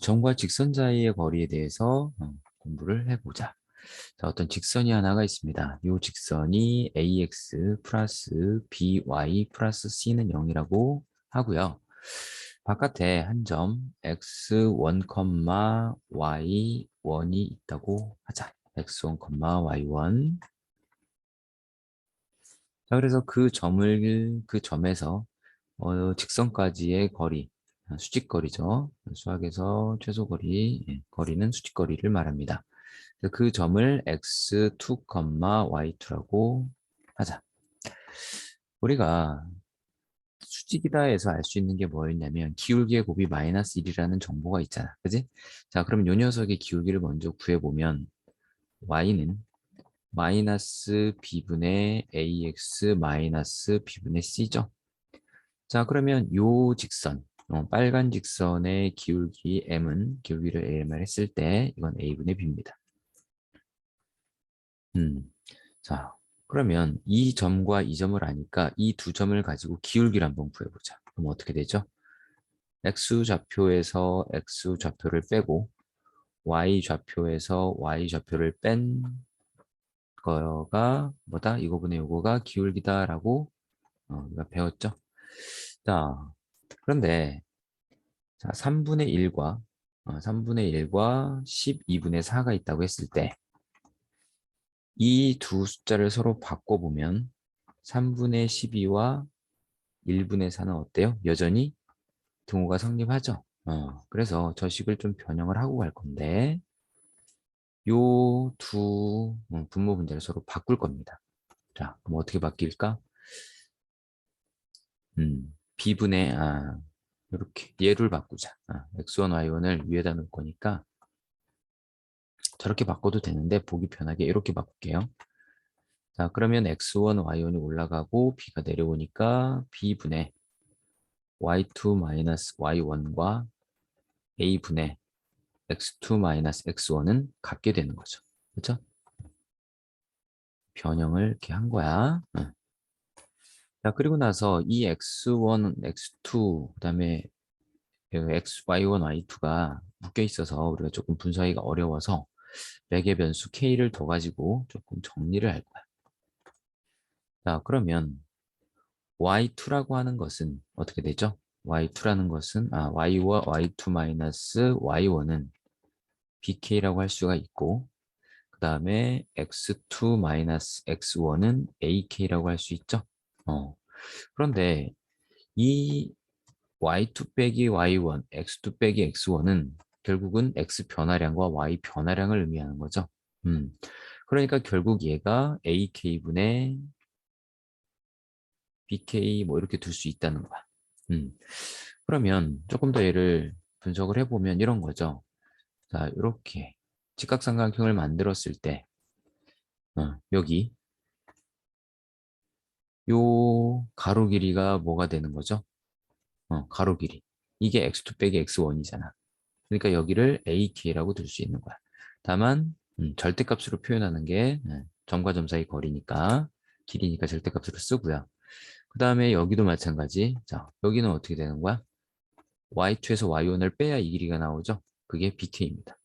점과 직선 사이의 거리에 대해서 공부를 해보자. 자, 어떤 직선이 하나가 있습니다. 이 직선이 ax 플러스 by 플러스 c는 0이라고 하고요. 바깥에 한 점 x1, y1이 있다고 하자. x1, y1. 자, 그래서 그 점에서 직선까지의 거리, 수직거리죠. 수학에서 최소거리, 거리는 수직거리를 말합니다. 그래서 그 점을 x2, y2라고 하자. 우리가 수직이다 해서 알 수 있는 게 뭐였냐면 기울기의 곱이 마이너스 1이라는 정보가 있잖아. 그지? 자, 그럼 요 녀석의 기울기를 먼저 구해보면 y는 마이너스 b분의 ax 마이너스 b분의 c죠. 자, 그러면 요 직선, 빨간 직선의 기울기 m은 기울기를 m을 했을 때 이건 a분의 b입니다. 자, 그러면 이 점과 이 점을 아니까 이 두 점을 가지고 기울기를 한번 구해보자. 그럼 어떻게 되죠? x 좌표에서 x 좌표를 빼고 y 좌표에서 y 좌표를 뺀 거가 뭐다? 이거분의 요거가 기울기다라고 우리가 배웠죠. 자, 그런데 자, 3분의 1과 3분의 1과 12분의 4가 있다고 했을 때 이 두 숫자를 서로 바꿔보면 3분의 12와 1분의 4는 어때요? 여전히 등호가 성립하죠. 그래서 저 식을 좀 변형을 하고 갈 건데 요 두 분모 분자를 서로 바꿀 겁니다. 자, 그럼 어떻게 바뀔까? b분의 이렇게 얘를 바꾸자. x1, y1을 위에다 놓을 거니까 저렇게 바꿔도 되는데 보기 편하게 이렇게 바꿀게요. 자, 그러면 x1, y1이 올라가고 b가 내려오니까 b분의 y2 마이너스 y1과 a분의 x2 마이너스 x1은 같게 되는 거죠. 그렇죠? 변형을 이렇게 한 거야. 응. 자, 그리고 나서 이 x1, x2, 그다음에 x, y1, y2가 묶여 있어서 우리가 조금 분석하기가 어려워서 매개 변수 k를 더 가지고 조금 정리를 할 거야. 자, 그러면 y2라고 하는 것은 어떻게 되죠? y2라는 것은 y와 y2 마이너스 y1은 bk라고 할 수가 있고 그 다음에 x2 마이너스 x1은 ak라고 할 수 있죠. 그런데 이 y2 빼기 y1, x2 빼기 x1은 결국은 x 변화량과 y 변화량을 의미하는 거죠. 음, 그러니까 결국 얘가 ak분의 bk 뭐 이렇게 둘 수 있다는 거야. 그러면 조금 더 얘를 분석을 해보면 이런 거죠. 자, 이렇게 직각삼각형을 만들었을 때 여기 요 가로 길이가 뭐가 되는 거죠? 가로 길이. 이게 x2 빼기 x1이잖아. 그러니까 여기를 ak라고 둘 수 있는 거야. 다만 절대값으로 표현하는 게 점과 점 사이 거리니까 길이니까 절대값으로 쓰고요. 그 다음에 여기도 마찬가지. 자, 여기는 어떻게 되는 거야? y2에서 y1을 빼야 이 길이가 나오죠. 그게 bk입니다.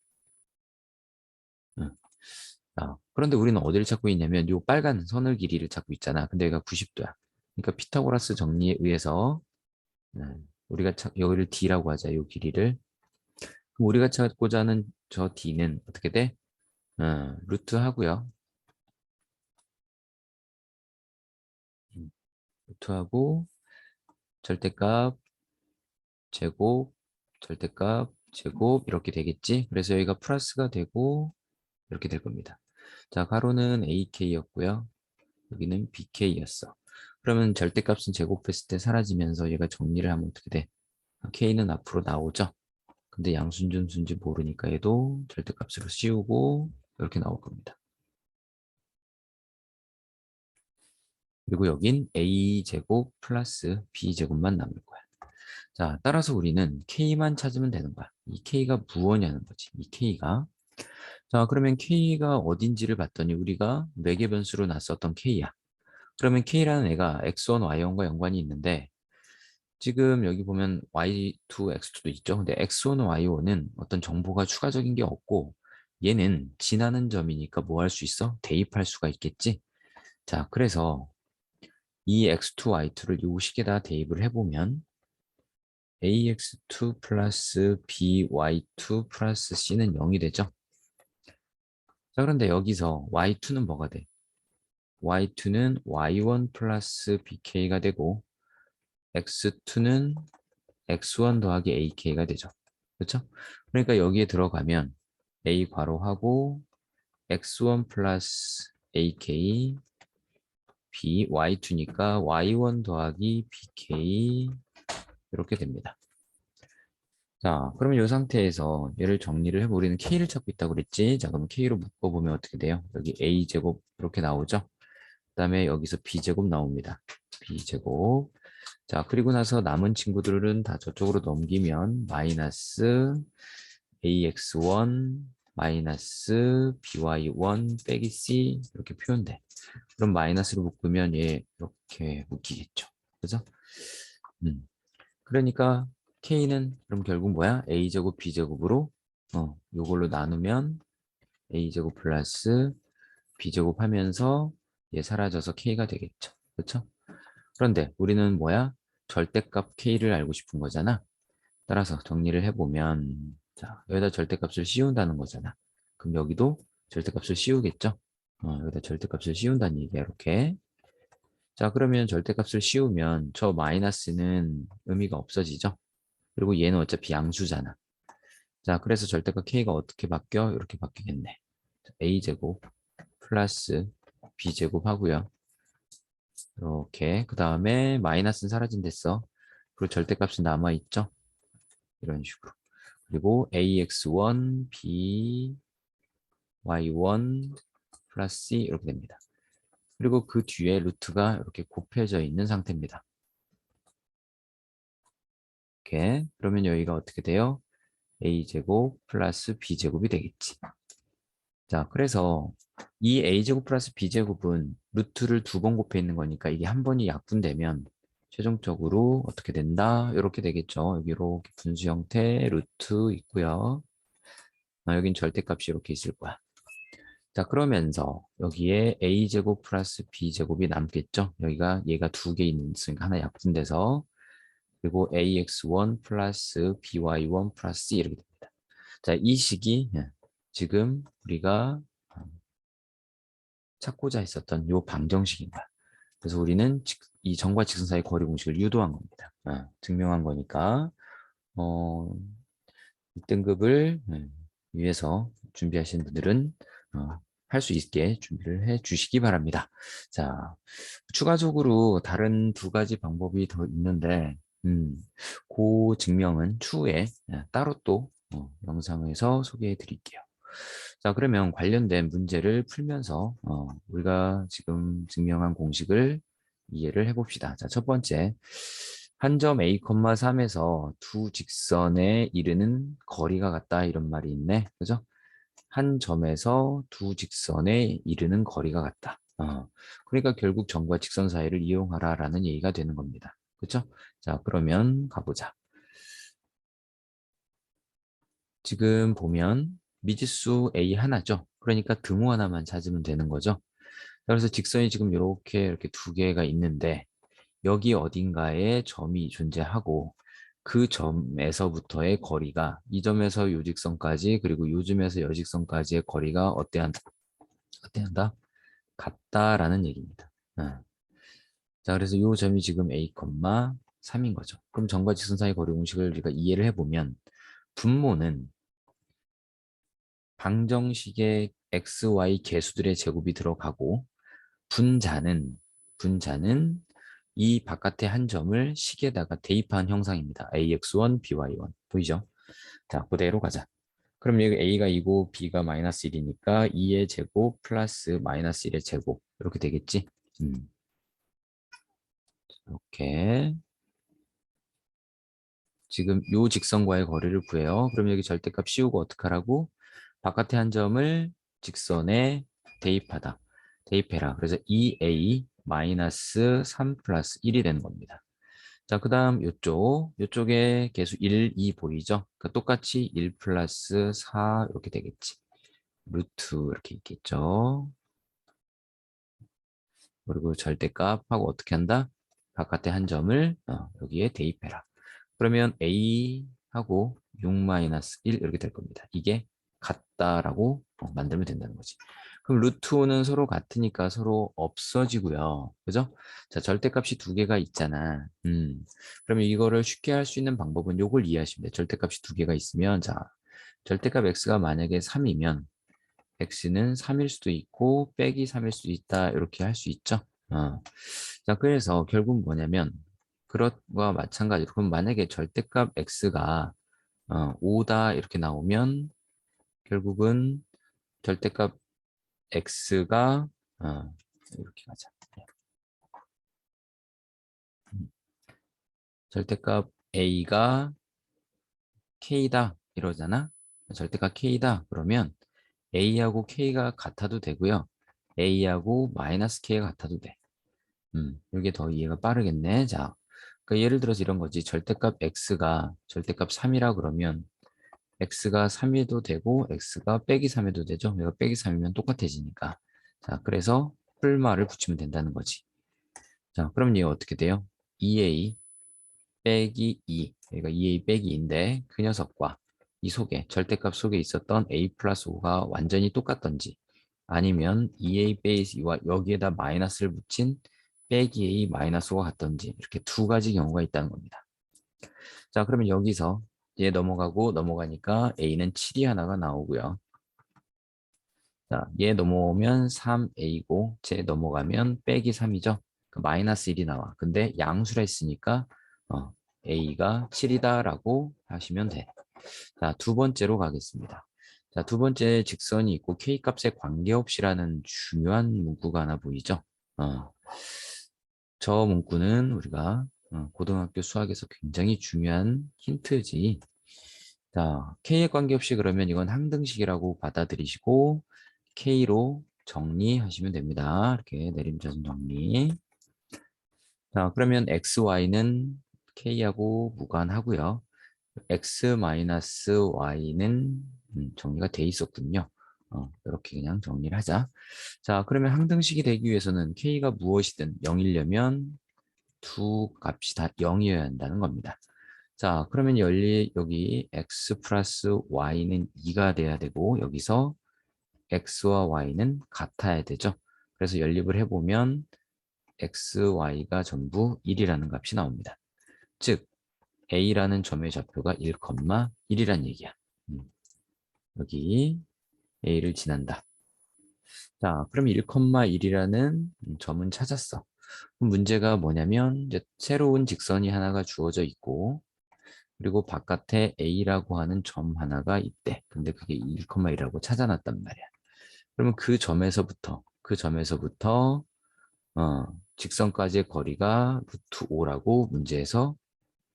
그런데 우리는 어디를 찾고 있냐면 요 빨간 선을 길이를 찾고 있잖아. 근데 여기가 90도야. 그러니까 피타고라스 정리에 의해서 우리가 여기를 d라고 하자. 요 길이를. 그럼 우리가 찾고자 하는 저 d는 어떻게 돼? 루트 하고요. 루트하고 절대값 제곱 절대값 제곱 이렇게 되겠지. 그래서 여기가 플러스가 되고 이렇게 될 겁니다. 자, 가로는 ak였고요. 여기는 bk였어. 그러면 절대값은 제곱했을 때 사라지면서 얘가 정리를 하면 어떻게 돼? k는 앞으로 나오죠. 근데 양순준수인지 모르니까 얘도 절대값으로 씌우고 이렇게 나올 겁니다. 그리고 여긴 a제곱 플러스 b제곱만 남을 거야. 자, 따라서 우리는 k만 찾으면 되는 거야. 이 k가 무엇이냐는 거지. 이 k가. 자, 그러면 k가 어딘지를 봤더니 우리가 매개 변수로 놨었던 k야. 그러면 k라는 애가 x1, y1과 연관이 있는데 지금 여기 보면 y2, x2도 있죠. 근데 x1, y1은 어떤 정보가 추가적인 게 없고 얘는 지나는 점이니까 뭐 할 수 있어? 대입할 수가 있겠지. 자, 그래서 이 x2, y2를 요 식에다 대입을 해보면 ax2 플러스 by2 플러스 c는 0이 되죠. 자, 그런데 여기서 y2는 뭐가 돼? y2는 y1 플러스 bk가 되고 x2는 x1 더하기 ak가 되죠. 그렇죠? 그러니까 여기에 들어가면 a 괄호하고 x1 플러스 ak b y2니까 y1 더하기 bk 이렇게 됩니다. 자, 그러면 이 상태에서 얘를 정리를 해보면 우리는 k를 찾고 있다고 그랬지? 자, 그럼 k로 묶어보면 어떻게 돼요? 여기 a제곱 이렇게 나오죠? 그다음에 여기서 b제곱 나옵니다. b제곱. 자, 그리고 나서 남은 친구들은 다 저쪽으로 넘기면 마이너스 ax1 마이너스 by1 빼기 c 이렇게 표현돼. 그럼 마이너스로 묶으면 얘 이렇게 묶이겠죠. 그죠? 그러니까 k는 그럼 결국 뭐야? a제곱 b제곱으로 요걸로 나누면 a제곱 플러스 b제곱 하면서 얘 사라져서 k가 되겠죠. 그렇죠? 그런데 우리는 뭐야? 절대값 k를 알고 싶은 거잖아. 따라서 정리를 해보면 자, 여기다 절대값을 씌운다는 거잖아. 그럼 여기도 절대값을 씌우겠죠? 여기다 절대값을 씌운다는 얘기야, 이렇게. 자, 그러면 절대값을 씌우면 저 마이너스는 의미가 없어지죠? 그리고 얘는 어차피 양수잖아. 자, 그래서 절대값 k가 어떻게 바뀌어? 이렇게 바뀌겠네. a제곱 플러스 b제곱 하고요. 이렇게 그 다음에 마이너스는 사라진댔어. 그리고 절대값은 남아있죠? 이런 식으로. 그리고 ax1, by1 플러스 c 이렇게 됩니다. 그리고 그 뒤에 루트가 이렇게 곱해져 있는 상태입니다. 이렇게 그러면 여기가 어떻게 돼요? a제곱 플러스 b제곱이 되겠지. 자, 그래서 이 a제곱 플러스 b제곱은 루트를 두 번 곱해 있는 거니까 이게 한 번이 약분되면 최종적으로 어떻게 된다? 이렇게 되겠죠. 여기 이렇게 분수 형태 루트 있고요. 여긴 절대값이 이렇게 있을 거야. 자, 그러면서 여기에 a제곱 플러스 b제곱이 남겠죠. 여기가 얘가 두 개 있으니까 하나 약분돼서 그리고 ax1 플러스 by1 플러스 c 이렇게 됩니다. 자, 이 식이 지금 우리가 찾고자 했었던 요 방정식인 거야. 그래서 우리는 이 점과 직선 사이 거리 공식을 유도한 겁니다. 증명한 거니까 1등급을 위해서 준비하시는 분들은 할 수 있게 준비를 해 주시기 바랍니다. 자, 추가적으로 다른 두 가지 방법이 더 있는데 그 증명은 추후에 따로 또 영상에서 소개해 드릴게요. 자, 그러면 관련된 문제를 풀면서 우리가 지금 증명한 공식을 이해를 해봅시다. 자, 첫 번째, 한 점 A, 3에서 두 직선에 이르는 거리가 같다 이런 말이 있네. 그죠? 한 점에서 두 직선에 이르는 거리가 같다. 그러니까 결국 점과 직선 사이를 이용하라라는 얘기가 되는 겁니다. 그렇죠? 자, 그러면 가보자. 지금 보면 미지수 A 하나죠. 그러니까 등호 하나만 찾으면 되는 거죠. 그래서 직선이 지금 이렇게 두 개가 있는데 여기 어딘가에 점이 존재하고 그 점에서부터의 거리가 이 점에서 요 직선까지 그리고 요 점에서 여 직선까지의 거리가 어때한다? 같다라는 얘기입니다. 자, 그래서 요 점이 지금 A, 3인 거죠. 그럼 점과 직선 사이 거리 공식을 우리가 이해를 해보면 분모는 방정식의 x, y 개수들의 제곱이 들어가고 분자는 이 바깥의 한 점을 식에다가 대입한 형상입니다. ax1, by1 보이죠? 자, 그대로 가자. 그럼 여기 a가 2고 b가 마이너스 1이니까 2의 제곱 플러스 마이너스 1의 제곱 이렇게 되겠지? 이렇게 지금 요 직선과의 거리를 구해요. 그럼 여기 절대값 씌우고 어떡하라고? 바깥의 한 점을 직선에 대입하다. 대입해라. 그래서 2a 마이너스 3 플러스 1이 되는 겁니다. 자, 그 다음 요쪽에 계수 1, 2 보이죠? 그러니까 똑같이 1 플러스 4 이렇게 되겠지. 루트 이렇게 있겠죠. 그리고 절대값하고 어떻게 한다? 바깥에 한 점을 여기에 대입해라. 그러면 A하고 6-1 이렇게 될 겁니다. 이게 같다라고 만들면 된다는 거지. 그럼 루트 5는 서로 같으니까 서로 없어지고요. 그죠? 자, 절대값이 두 개가 있잖아. 그러면 이거를 쉽게 할 수 있는 방법은 요걸 이해하시면 돼. 절대값이 두 개가 있으면, 자, 절대값 x가 만약에 3이면 x는 3일 수도 있고 빼기 3일 수도 있다. 이렇게 할 수 있죠. 자, 그래서 결국 뭐냐면 그것과 마찬가지로 그럼 만약에 절대값 x가 5다 이렇게 나오면 결국은 절대값 x가 이렇게 가자. 음, 절대값 a가 k다 이러잖아. 절대값 k다 그러면 a하고 k가 같아도 되고요. a하고 마이너스 k가 같아도 돼. 이게 더 이해가 빠르겠네. 자, 그러니까 예를 들어서 이런 거지. 절대값 3이라 그러면 x가 3해도 되고 x가 빼기 3해도 되죠. 내가 빼기 3이면 똑같아지니까. 자, 그래서 풀말을 붙이면 된다는 거지. 자, 그럼 얘 어떻게 돼요? 2a 빼기 2. 그러니까 2a 빼기 2인데 그 녀석과 이 속에 절대값 속에 있었던 a 플러스 5가 완전히 똑같던지 아니면 2a 베이스 2와 여기에다 마이너스를 붙인 빼기 a 마이너스 5가 같던지 이렇게 두 가지 경우가 있다는 겁니다. 자, 그러면 여기서 얘 넘어가고 넘어가니까 a는 7이 하나가 나오고요. 자, 얘 넘어오면 3a고 쟤 넘어가면 빼기 3이죠. 그 마이너스 1이 나와. 근데 양수라 했으니까 a가 7이다라고 하시면 돼. 자, 두 번째로 가겠습니다. 자, 두 번째 직선이 있고 k값에 관계없이라는 중요한 문구가 하나 보이죠? 어, 저 문구는 우리가 고등학교 수학에서 굉장히 중요한 힌트지. 자, k에 관계없이 그러면 이건 항등식이라고 받아들이시고 k로 정리하시면 됩니다. 이렇게 내림차순 정리. 자, 그러면 xy는 k하고 무관하고요. x-y는 정리가 돼 있었군요. 이렇게 그냥 정리를 하자. 자, 그러면 항등식이 되기 위해서는 k가 무엇이든 0이려면 두 값이 다 0이어야 한다는 겁니다. 자, 그러면 여기 x 플러스 y는 2가 돼야 되고 여기서 x와 y는 같아야 되죠. 그래서 연립을 해보면 x, y가 전부 1이라는 값이 나옵니다. 즉 A라는 점의 좌표가 1,1이란 얘기야. 여기 A를 지난다. 자, 그럼 1,1이라는 점은 찾았어. 그럼 문제가 뭐냐면 이제 새로운 직선이 하나가 주어져 있고 그리고 바깥에 A라고 하는 점 하나가 있대. 근데 그게 1,1이라고 찾아놨단 말이야. 그러면 그 점에서부터 직선까지의 거리가 루트 5라고 문제에서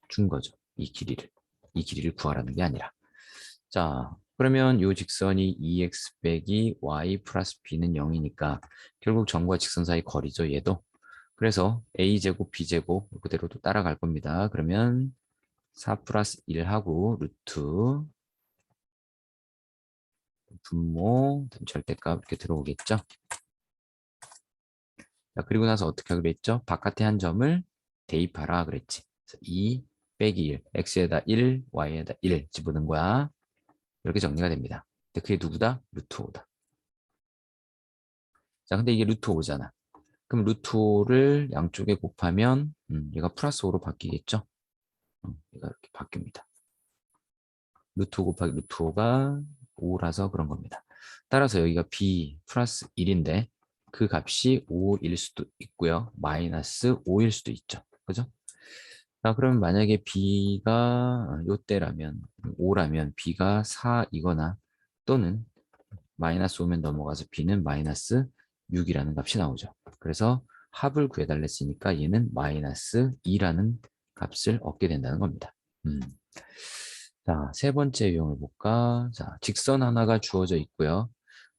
준 거죠. 이 길이를 구하라는 게 아니라. 자, 그러면 이 직선이 2x 빼기 y 플러스 b는 0이니까 결국 점과 직선 사이 거리죠, 얘도. 그래서 a제곱 b제곱 그대로도 따라갈 겁니다. 그러면 4 플러스 1하고 루트 분모 절대값 이렇게 들어오겠죠. 자, 그리고 나서 어떻게 하기로 했죠? 바깥에 한 점을 대입하라 그랬지. 그래서 2 빼기 1, x에다 1, y에다 1 집어넣은 거야. 이렇게 정리가 됩니다. 근데 그게 누구다? 루트 5다. 자, 근데 이게 루트 5잖아. 그럼 루트 5를 양쪽에 곱하면 얘가 플러스 5로 바뀌겠죠? 얘가 이렇게 바뀝니다. 루트 5 곱하기 루트 5가 5라서 그런 겁니다. 따라서 여기가 b 플러스 1인데 그 값이 5일 수도 있고요. 마이너스 5일 수도 있죠. 그죠? 자, 그러면 만약에 b가 요때라면 5라면 b가 4이거나 또는 마이너스 5면 넘어가서 b는 마이너스 6이라는 값이 나오죠. 그래서 합을 구해달랬으니까 얘는 마이너스 2라는 값을 얻게 된다는 겁니다. 음. 자, 세 번째 유형을 볼까? 자, 직선 하나가 주어져 있고요.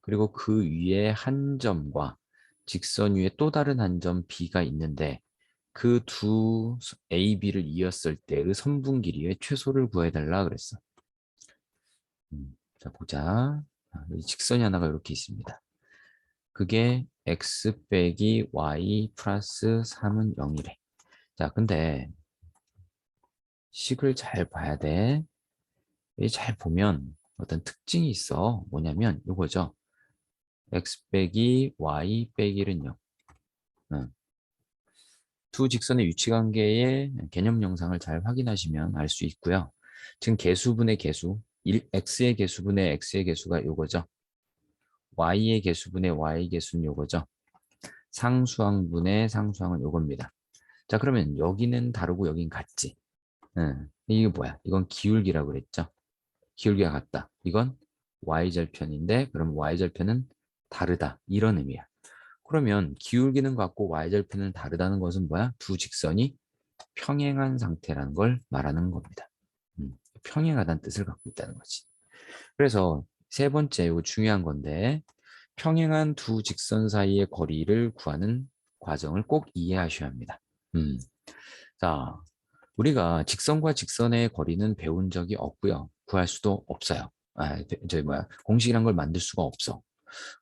그리고 그 위에 한 점과 직선 위에 또 다른 한 점 B가 있는데 그 두 A, B를 이었을 때의 선분 길이의 최소를 구해달라 그랬어. 자, 보자. 여기 직선이 하나가 이렇게 있습니다. 그게 x 빼기 y 플러스 3은 0이래. 자, 근데 식을 잘 봐야 돼. 잘 보면 어떤 특징이 있어. 뭐냐면 이거죠. x 빼기 y 빼기는 0. 두 직선의 위치관계의 개념 영상을 잘 확인하시면 알 수 있고요. 지금 개수분의 개수, x의 개수분의 x의 개수가 요거죠. y의 개수분의 y 개수는 요거죠. 상수항분의 상수항은 요겁니다. 자, 그러면 여기는 다르고 여긴 같지. 이게 뭐야? 이건 기울기라고 그랬죠. 기울기가 같다. 이건 y절편인데 그럼 y절편은 다르다. 이런 의미야. 그러면 기울기는 같고 y절편은 다르다는 것은 뭐야? 두 직선이 평행한 상태라는 걸 말하는 겁니다. 평행하다는 뜻을 갖고 있다는 거지. 그래서 세 번째, 이거 중요한 건데, 평행한 두 직선 사이의 거리를 구하는 과정을 꼭 이해하셔야 합니다. 음. 자, 우리가 직선과 직선의 거리는 배운 적이 없고요. 구할 수도 없어요. 공식이란 걸 만들 수가 없어.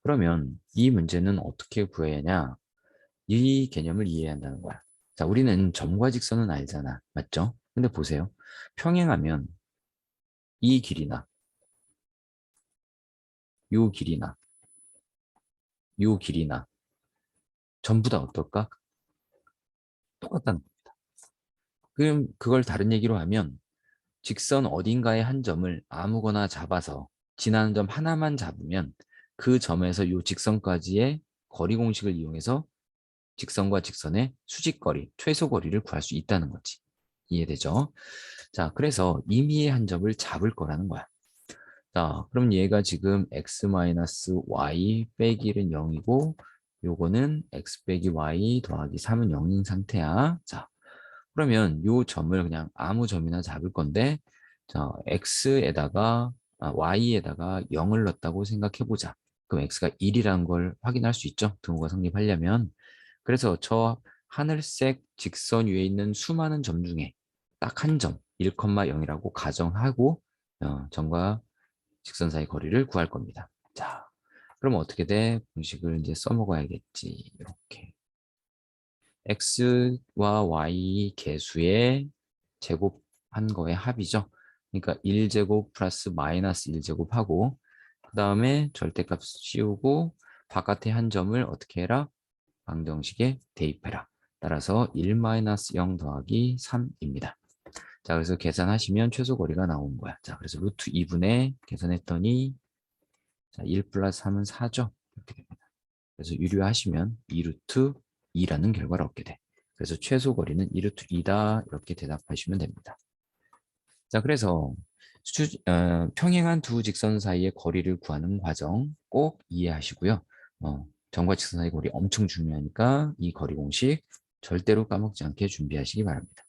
그러면 이 문제는 어떻게 구해야 하냐? 이 개념을 이해해야 한다는 거야. 자, 우리는 점과 직선은 알잖아. 맞죠? 근데 보세요. 평행하면 이 길이나 요 길이나 요 길이나 전부 다 어떨까? 똑같다는 겁니다. 그럼 그걸 다른 얘기로 하면 직선 어딘가의 한 점을 아무거나 잡아서 지나는 점 하나만 잡으면 그 점에서 요 직선까지의 거리 공식을 이용해서 직선과 직선의 수직거리, 최소거리를 구할 수 있다는 거지. 이해되죠? 자, 그래서 임의의 한 점을 잡을 거라는 거야. 자, 그럼 얘가 지금 x-y 빼기는 0이고 요거는 x 빼기 y 더하기 3은 0인 상태야. 자, 그러면 요 점을 그냥 아무 점이나 잡을 건데 자, y에다가 0을 넣었다고 생각해 보자. 그럼 x가 1이라는 걸 확인할 수 있죠. 등호가 성립하려면. 그래서 저 하늘색 직선 위에 있는 수많은 점 중에 딱 한 점, 1,0이라고 가정하고 점과 직선 사이 거리를 구할 겁니다. 자, 그럼 어떻게 돼? 공식을 이제 써먹어야겠지. 이렇게. x와 y 개수의 제곱한 거의 합이죠. 그러니까 1제곱 플러스 마이너스 1제곱하고 그 다음에 절대값 씌우고 바깥에 한 점을 어떻게 해라? 방정식에 대입해라. 따라서 1-0 더하기 3입니다. 자, 그래서 계산하시면 최소거리가 나온 거야. 자, 그래서 루트 2분의 계산했더니 자, 1 플러스 3은 4죠. 이렇게 됩니다. 그래서 유리하시면 2루트 2라는 결과를 얻게 돼. 그래서 최소 거리는 2루트 2다. 이렇게 대답하시면 됩니다. 자, 그래서 평행한 두 직선 사이의 거리를 구하는 과정 꼭 이해하시고요. 점과 직선 사이의 거리 엄청 중요하니까 이 거리 공식 절대로 까먹지 않게 준비하시기 바랍니다.